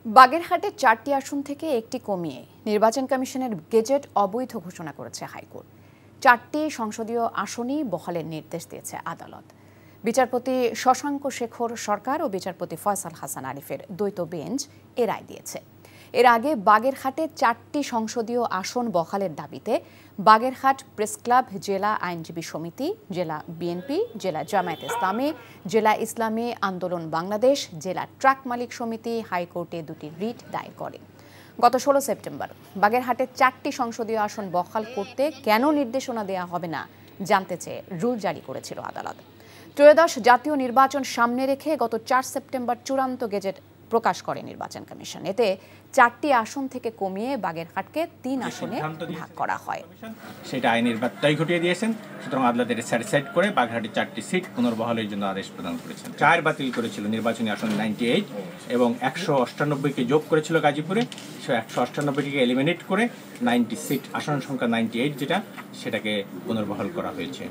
বাগেরহাটে 4টি আসন থেকে একটি কমিয়ে নির্বাচন কমিশনের গেজেট অবৈধ ঘোষণা করেছে হাইকোর্ট। 4টি সংসদীয় আসনই বহালের নির্দেশ দিয়েছে আদালত। বিচারপতি শশাঙ্ক শেখর সরকার ও বিচারপতি ফয়সাল হাসান আরিফের দ্বৈত বেঞ্চ এ রায় দিয়েছে। এর আগে বাগেরহাটে 4টি সংসদীয় আসন বহালের দাবিতে বাগেরহাট প্রেস ক্লাব, জেলা আইনজীবী সমিতি, জেলা বিএনপি, জেলা জামায়াতে ইসলামী, জেলা ইসলামী আন্দোলন বাংলাদেশ, জেলা ট্রাক মালিক সমিতি হাইকোর্টে দুটি রিট দায়ের করে। গত 16 সেপ্টেম্বর বাগেরহাটে 4টি সংসদীয় আসন বহাল করতে কেন নির্দেশনা দেওয়া হবে না জানতে চেয়ে রুল জারি করেছিল আদালত। ত্রয়োদশ জাতীয় নির্বাচন সামনে রেখে গত 4 সেপ্টেম্বর চূড়ান্ত গেজেট প্রকাশ করে নির্বাচন কমিশন। এতে 4টি আসন থেকে কমিয়ে বাগেরহাটকে 3 আসনে ভাগ করা হয়। সেটা আইনের ব্যত্যয় ঘটিয়ে দিয়েছেন। সুতরাং আদালত এর স্যাটিসফাইড করে বাগেরহাটে 4টি সিট পুনর্বহালের জন্য আদেশ প্রদান করেছেন। 4 বাতিল করেছিল নির্বাচনী আসন 98 এবং 198কে যোগ করেছিল গাজীপুরে। সে 198টিকে এলিমিনেট করে 90 সিট আসন সংখ্যা 98 যেটা সেটাকে পুনর্বহাল করা হয়েছে।